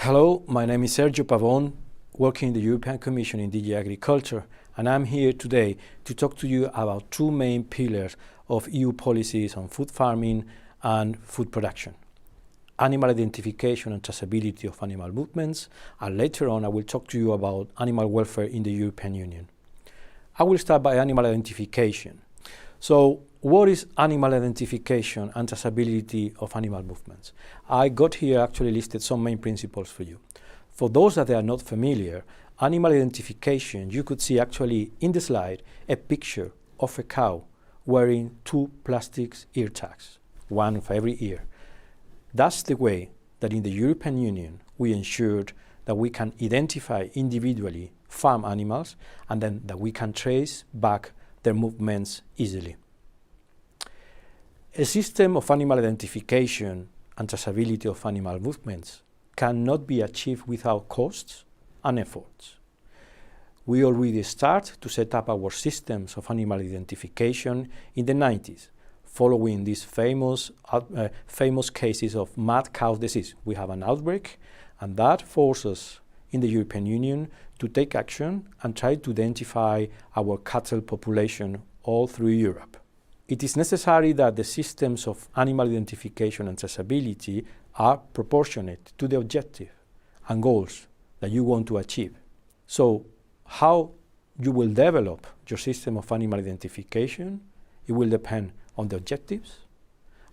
Hello, my name is Sergio Pavon, working in the European Commission in DG Agriculture, and I'm here today to talk to you about two main pillars of EU policies on food farming and food production: animal identification and traceability of animal movements, and later on I will talk to you about animal welfare in the European Union. I will start by animal identification. So, what is animal identification and traceability of animal movements? I got here actually listed some main principles for you. For those that are not familiar, animal identification, you could see actually in the slide a picture of a cow wearing two plastic ear tags, one for every ear. That's the way that in the European Union we ensured that we can identify individually farm animals and then that we can trace back their movements easily. A system of animal identification and traceability of animal movements cannot be achieved without costs and efforts. We already start to set up our systems of animal identification in the 90s, following these famous cases of mad cow disease. We have an outbreak, and that forces in the European Union to take action and try to identify our cattle population all through Europe. It is necessary that the systems of animal identification and traceability are proportionate to the objective and goals that you want to achieve. So, how you will develop your system of animal identification, it will depend on the objectives,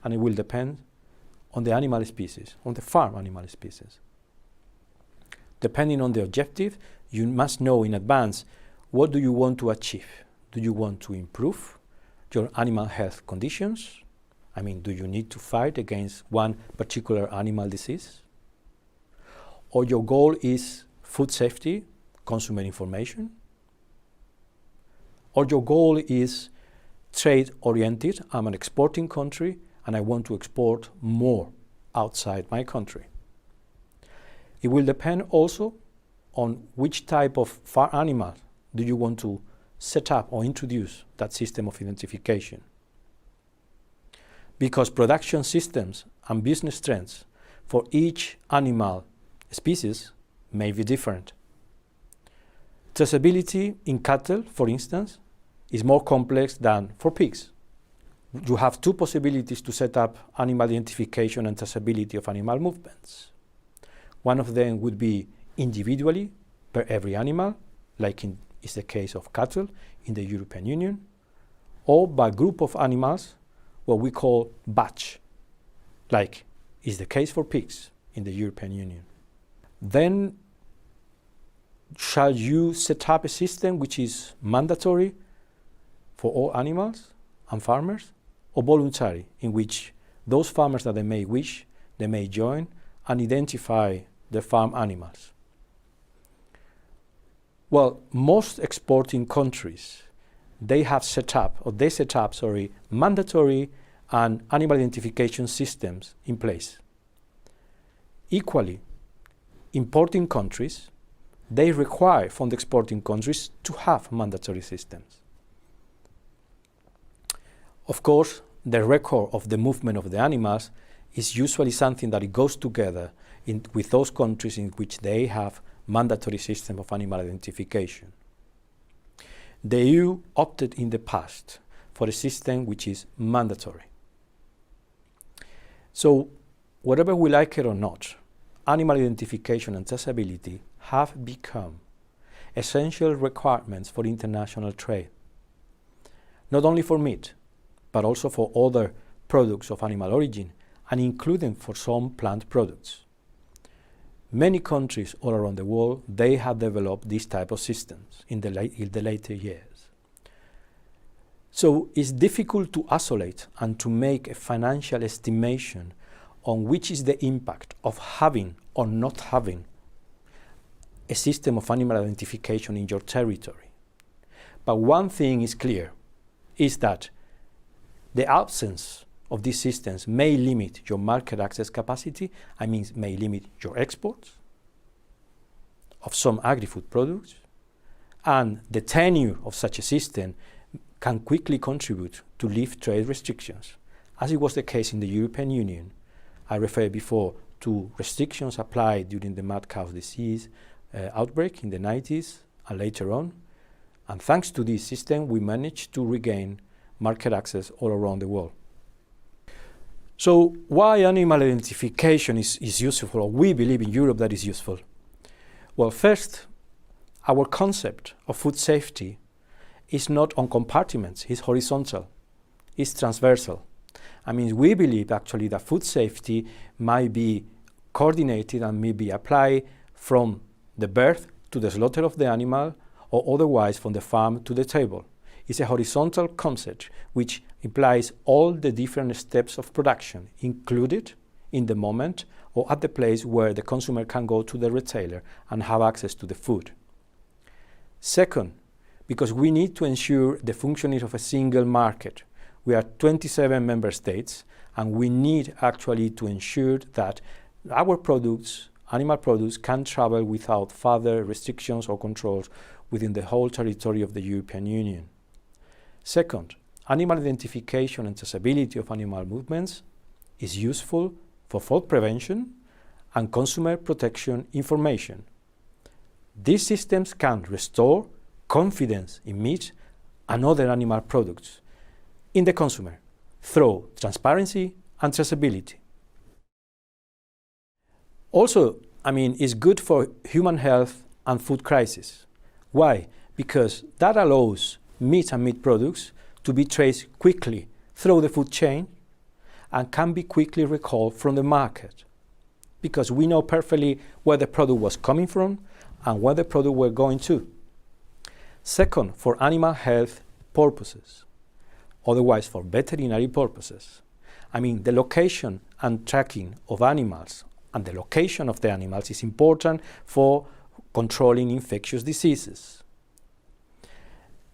and it will depend on the animal species, on the farm animal species. Depending on the objective, you must know in advance what do you want to achieve. Do you want to improve your animal health conditions? I mean, do you need to fight against one particular animal disease? Or your goal is food safety, consumer information? Or your goal is trade-oriented, I'm an exporting country and I want to export more outside my country. It will depend also on which type of farm animal do you want to set up or introduce that system of identification. Because production systems and business trends for each animal species may be different. Traceability in cattle, for instance, is more complex than for pigs. You have two possibilities to set up animal identification and traceability of animal movements. One of them would be individually per every animal, like is the case of cattle in the European Union, or by group of animals, what we call batch, like is the case for pigs in the European Union. Then, shall you set up a system which is mandatory for all animals and farmers, or voluntary, in which those farmers that they may wish, they may join and identify the farm animals? Well, most exporting countries, they set up mandatory and animal identification systems in place. Equally, importing countries, they require from the exporting countries to have mandatory systems. Of course, the record of the movement of the animals is usually something that it goes together with those countries in which they have mandatory system of animal identification. The EU opted in the past for a system which is mandatory. So, whether we like it or not, animal identification and traceability have become essential requirements for international trade, not only for meat, but also for other products of animal origin, and including for some plant products. Many countries all around the world, they have developed these type of systems in the later years. So it's difficult to isolate and to make a financial estimation on which is the impact of having or not having a system of animal identification in your territory. But one thing is clear, is that the absence of these systems may limit your market access capacity, may limit your exports of some agri-food products, and the tenure of such a system can quickly contribute to lift trade restrictions, as it was the case in the European Union. I referred before to restrictions applied during the mad cow disease outbreak in the 90s and later on. And thanks to this system, we managed to regain market access all around the world. So why animal identification is useful, or we believe in Europe that is useful? Well, first, our concept of food safety is not on compartments, it's horizontal, it's transversal. I mean, we believe actually that food safety might be coordinated and may be applied from the birth to the slaughter of the animal, or otherwise from the farm to the table. It's a horizontal concept which implies all the different steps of production included in the moment or at the place where the consumer can go to the retailer and have access to the food. Second, because we need to ensure the functioning of a single market. We are 27 member states, and we need actually to ensure that our products, animal products, can travel without further restrictions or controls within the whole territory of the European Union. Second, animal identification and traceability of animal movements is useful for fraud prevention and consumer protection information. These systems can restore confidence in meat and other animal products in the consumer through transparency and traceability. Also, I mean, it's good for human health and food crisis. Why? Because that allows meat and meat products to be traced quickly through the food chain and can be quickly recalled from the market, because we know perfectly where the product was coming from and where the product were going to. Second, for animal health purposes, otherwise for veterinary purposes. I mean, the location and tracking of animals and the location of the animals is important for controlling infectious diseases.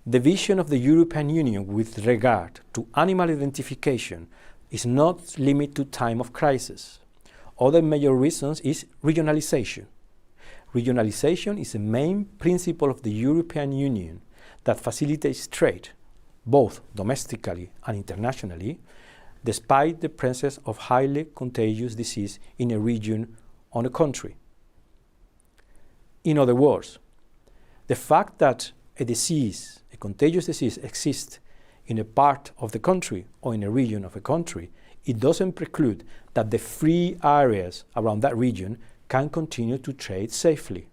The vision of the European Union with regard to animal identification is not limited to time of crisis. Other major reasons is regionalization. Regionalization is a main principle of the European Union that facilitates trade, both domestically and internationally, despite the presence of highly contagious disease in a region or a country. In other words, the fact that a disease, a contagious disease, exists in a part of the country or in a region of a country, it doesn't preclude that the free areas around that region can continue to trade safely.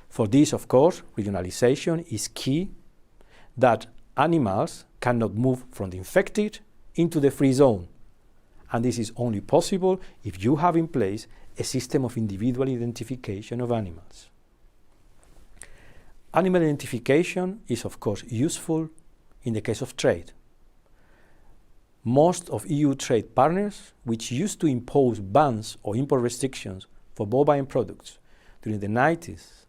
For this, of course, regionalization is key, that animals cannot move from the infected into the free zone. And this is only possible if you have in place a system of individual identification of animals. Animal identification is, of course, useful in the case of trade. Most of EU trade partners, which used to impose bans or import restrictions for bovine products during the 90s,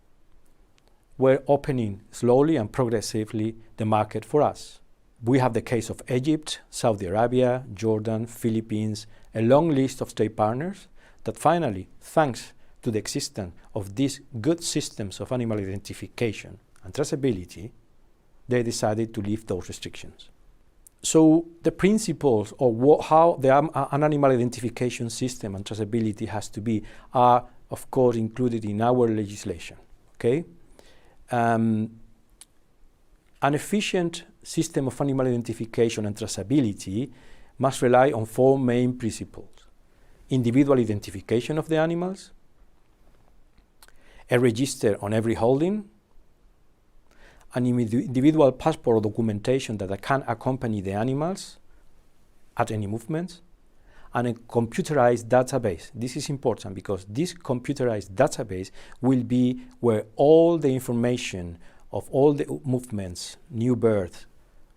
were opening slowly and progressively the market for us. We have the case of Egypt, Saudi Arabia, Jordan, Philippines, a long list of trade partners that finally, thanks to the existence of these good systems of animal identification and traceability, they decided to lift those restrictions. So the principles of how an animal identification system and traceability has to be are, of course, included in our legislation. Okay? An efficient system of animal identification and traceability must rely on four main principles: individual identification of the animals, a register on every holding, an individual passport or documentation that can accompany the animals at any movements, and a computerized database. This is important because this computerized database will be where all the information of all the movements, new births,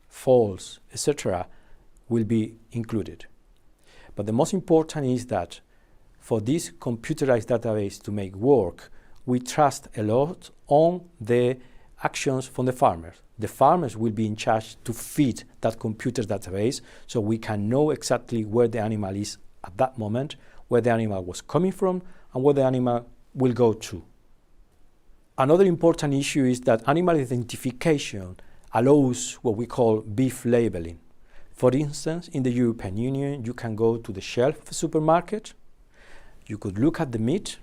falls, etc., will be included. But the most important is that for this computerized database to make work, we trust a lot on the actions from the farmers. The farmers will be in charge to feed that computer database so we can know exactly where the animal is at that moment, where the animal was coming from, and where the animal will go to. Another important issue is that animal identification allows what we call beef labeling. For instance, in the European Union, you can go to the shelf of a supermarket, You could look at the meat,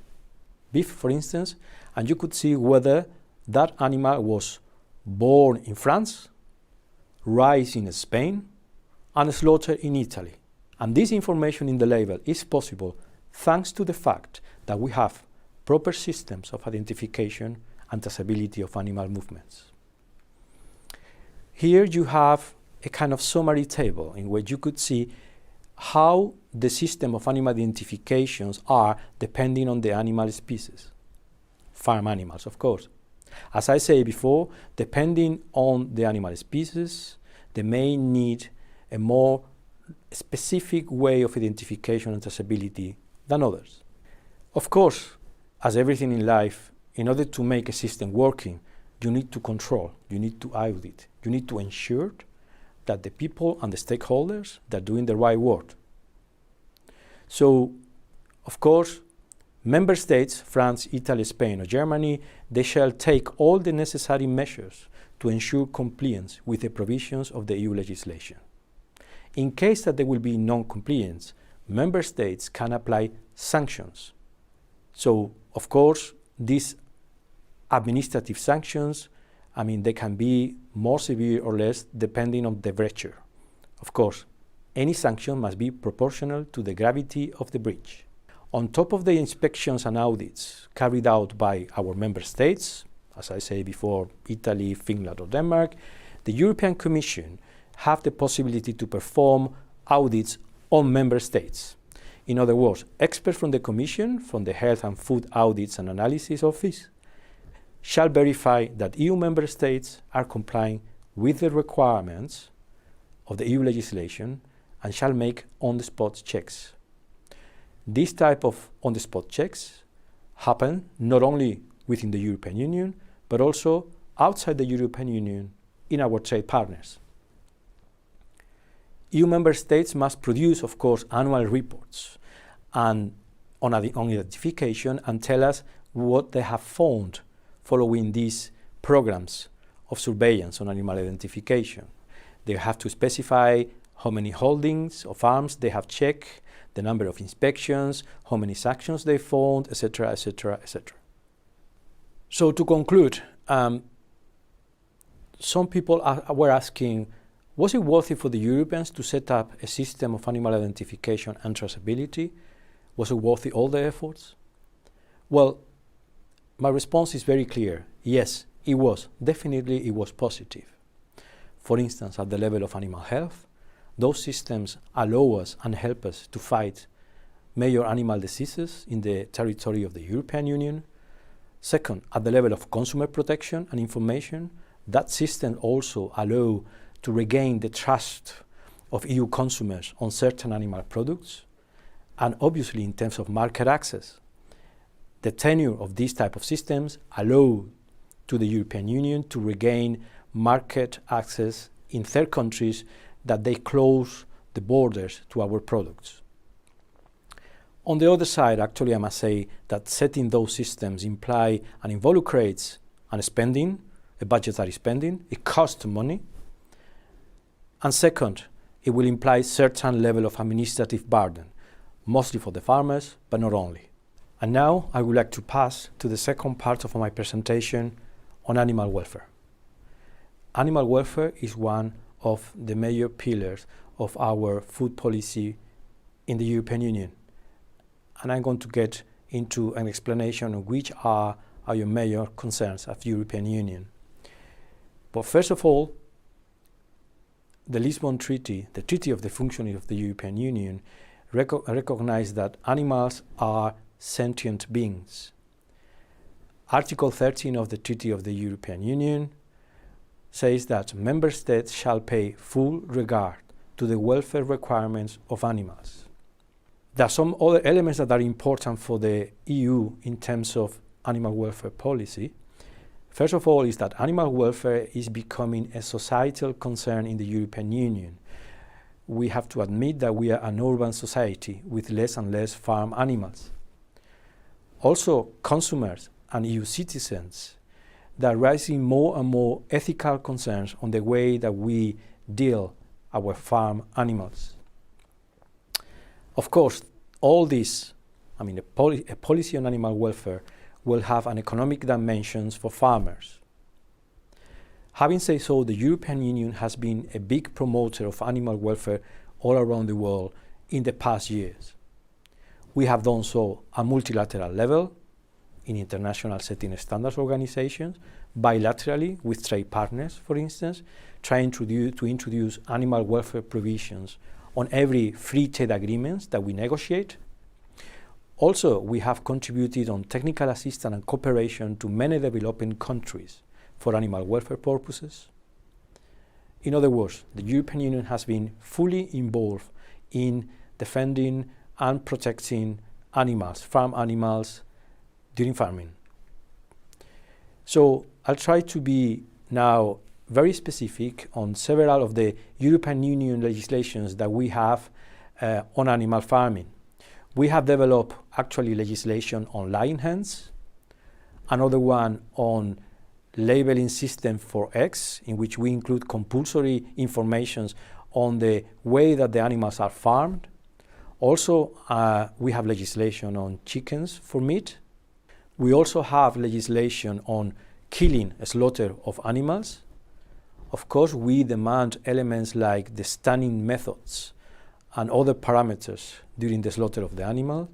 beef for instance, and you could see whether that animal was born in France, raised in Spain, and slaughtered in Italy. And this information in the label is possible thanks to the fact that we have proper systems of identification and traceability of animal movements. Here you have a kind of summary table in which you could see how the system of animal identifications are depending on the animal species. Farm animals, of course. As I said before, depending on the animal species, they may need a more specific way of identification and traceability than others. Of course, as everything in life, in order to make a system working, you need to control, you need to audit, you need to ensure that the people and the stakeholders are doing the right work. So, of course, member states, France, Italy, Spain, or Germany, they shall take all the necessary measures to ensure compliance with the provisions of the EU legislation. In case that there will be non-compliance, member states can apply sanctions. So, of course, these administrative sanctions, they can be more severe or less depending on the breacher. Of course, any sanction must be proportional to the gravity of the breach. On top of the inspections and audits carried out by our member states, as I said before, Italy, Finland, or Denmark, the European Commission have the possibility to perform audits on member states. In other words, experts from the Commission, from the Health and Food Audits and Analysis Office, shall verify that EU member states are complying with the requirements of the EU legislation and shall make on-the-spot checks. This type of on-the-spot checks happen not only within the European Union, but also outside the European Union in our trade partners. EU member states must produce, of course, annual reports on identification and tell us what they have found following these programs of surveillance on animal identification. They have to specify how many holdings of farms they have checked, the number of inspections, how many sanctions they found, etc., etc., etc. So to conclude, some people were asking, was it worth it for the Europeans to set up a system of animal identification and traceability? Was it worth it all the efforts? Well, my response is very clear. Yes, it was. Definitely it was positive. For instance, at the level of animal health, those systems allow us and help us to fight major animal diseases in the territory of the European Union. Second, at the level of consumer protection and information, that system also allows to regain the trust of EU consumers on certain animal products. And obviously, in terms of market access, the tenure of these type of systems allow to the European Union to regain market access in third countries that they close the borders to our products. On the other side, actually, I must say that setting those systems imply and involucrates a spending, a budgetary spending. It costs money. And second, it will imply certain level of administrative burden, mostly for the farmers, but not only. And now I would like to pass to the second part of my presentation on animal welfare. Animal welfare is one of the major pillars of our food policy in the European Union. And I'm going to get into an explanation of which are our major concerns of the European Union. But first of all, the Lisbon Treaty, the Treaty of the Functioning of the European Union, recognizes that animals are sentient beings. Article 13 of the Treaty of the European Union says that member states shall pay full regard to the welfare requirements of animals. There are some other elements that are important for the EU in terms of animal welfare policy. First of all is that animal welfare is becoming a societal concern in the European Union. We have to admit that we are an urban society with less and less farm animals. Also, consumers and EU citizens, they are raising more and more ethical concerns on the way that we deal our farm animals. Of course, all this I mean, a policy on animal welfare will have an economic dimensions for farmers. Having said so, the European Union has been a big promoter of animal welfare all around the world in the past years. We have done so at multilateral level, in international setting standards organizations, bilaterally with trade partners, for instance, trying to introduce animal welfare provisions on every free trade agreements that we negotiate. Also, we have contributed on technical assistance and cooperation to many developing countries for animal welfare purposes. In other words, the European Union has been fully involved in defending and protecting animals, farm animals, during farming. So I'll try to be now very specific on several of the European Union legislations that we have on animal farming. We have developed actually legislation on lion hens, another one on labeling system for eggs, in which we include compulsory information on the way that the animals are farmed. Also, we have legislation on chickens for meat. We also have legislation on killing, slaughter of animals. Of course, we demand elements like the stunning methods and other parameters during the slaughter of the animal.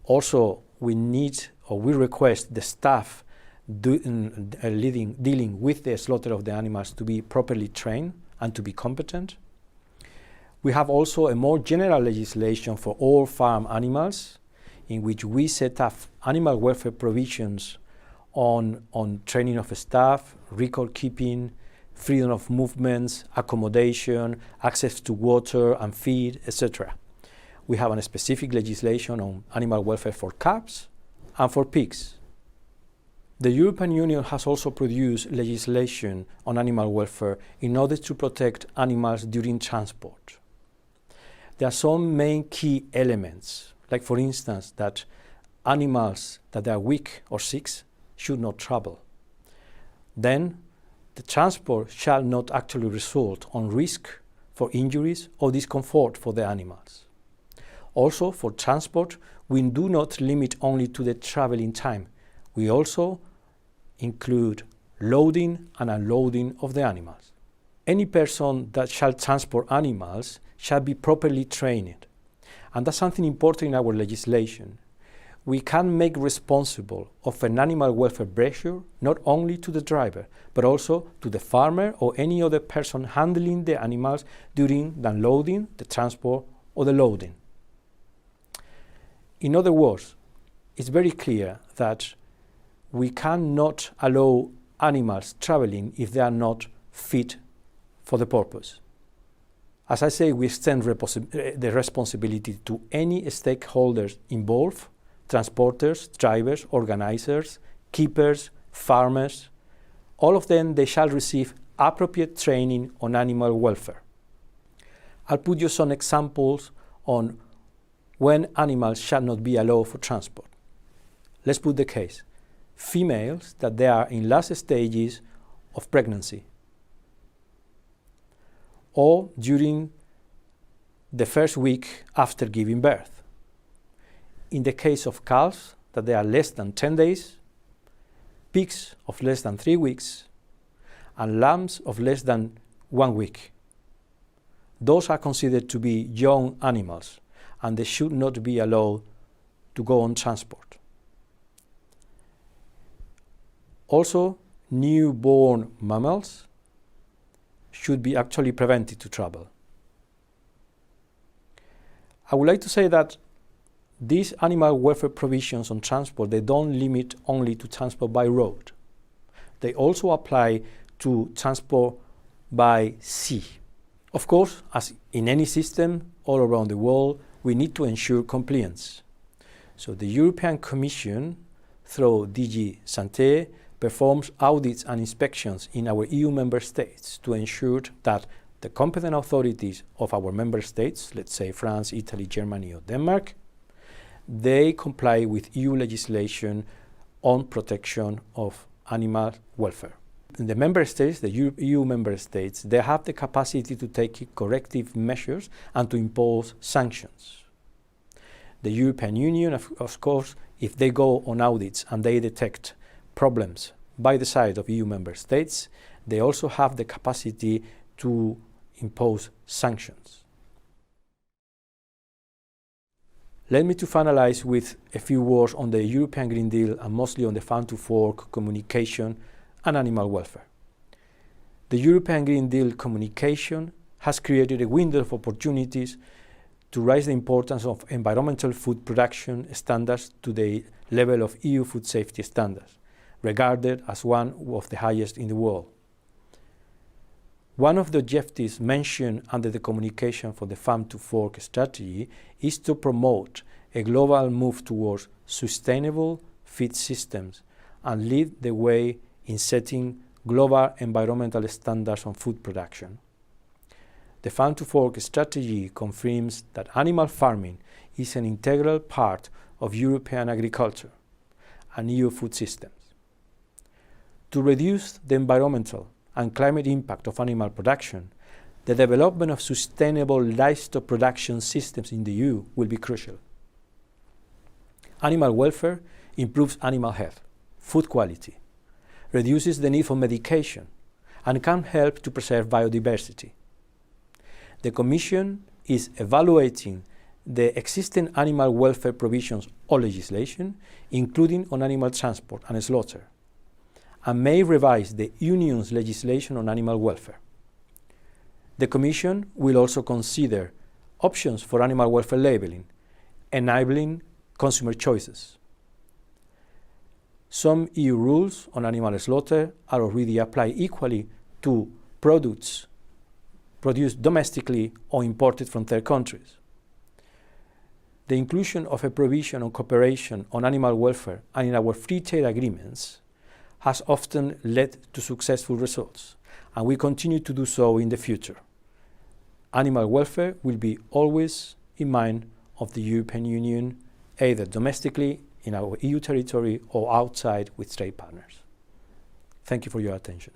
Also, we need or we request the staff dealing with the slaughter of the animals to be properly trained and to be competent. We have also a more general legislation for all farm animals, in which we set up animal welfare provisions on training of staff, record keeping, freedom of movements, accommodation, access to water and feed, etc. We have a specific legislation on animal welfare for calves and for pigs. The European Union has also produced legislation on animal welfare in order to protect animals during transport. There are some main key elements, like for instance that animals that are weak or sick should not travel. Then the transport shall not actually result on risk for injuries or discomfort for the animals. Also, for transport, we do not limit only to the traveling time. We also include loading and unloading of the animals. Any person that shall transport animals shall be properly trained. And that's something important in our legislation. We can make responsible of an animal welfare breach not only to the driver, but also to the farmer or any other person handling the animals during the unloading, the transport, or the loading. In other words, it's very clear that we cannot allow animals traveling if they are not fit for the purpose. As I say, we extend the responsibility to any stakeholders involved: transporters, drivers, organizers, keepers, farmers. All of them, they shall receive appropriate training on animal welfare. I'll put you some examples on when animals shall not be allowed for transport. Let's put the case. Females that they are in last stages of pregnancy, or during the first week after giving birth. In the case of calves that they are less than 10 days, pigs of less than 3 weeks, and lambs of less than 1 week. Those are considered to be young animals, and they should not be allowed to go on transport. Also, newborn mammals should be actually prevented to travel. I would like to say that these animal welfare provisions on transport, they don't limit only to transport by road. They also apply to transport by sea. Of course, as in any system all around the world, we need to ensure compliance. So the European Commission, through DG Santé, performs audits and inspections in our EU member states to ensure that the competent authorities of our member states, let's say France, Italy, Germany, or Denmark, they comply with EU legislation on protection of animal welfare. In the member states, the EU member states, they have the capacity to take corrective measures and to impose sanctions. The European Union, of course, if they go on audits and they detect problems by the side of EU member states, they also have the capacity to impose sanctions. Let me to finalize with a few words on the European Green Deal and mostly on the Farm to Fork communication and animal welfare. The European Green Deal communication has created a window of opportunities to raise the importance of environmental food production standards to the level of EU food safety standards, regarded as one of the highest in the world. One of the objectives mentioned under the communication for the Farm to Fork strategy is to promote a global move towards sustainable feed systems and lead the way in setting global environmental standards on food production. The Farm to Fork strategy confirms that animal farming is an integral part of European agriculture and EU food systems. To reduce the environmental and climate impact of animal production, the development of sustainable livestock production systems in the EU will be crucial. Animal welfare improves animal health, food quality, reduces the need for medication, and can help to preserve biodiversity. The Commission is evaluating the existing animal welfare provisions or legislation, including on animal transport and slaughter, and may revise the Union's legislation on animal welfare. The Commission will also consider options for animal welfare labelling, enabling consumer choices. Some EU rules on animal slaughter are already applied equally to products produced domestically or imported from third countries. The inclusion of a provision on cooperation on animal welfare and in our free trade agreements has often led to successful results, and we continue to do so in the future. Animal welfare will be always in mind of the European Union, either domestically in our EU territory or outside with trade partners. Thank you for your attention.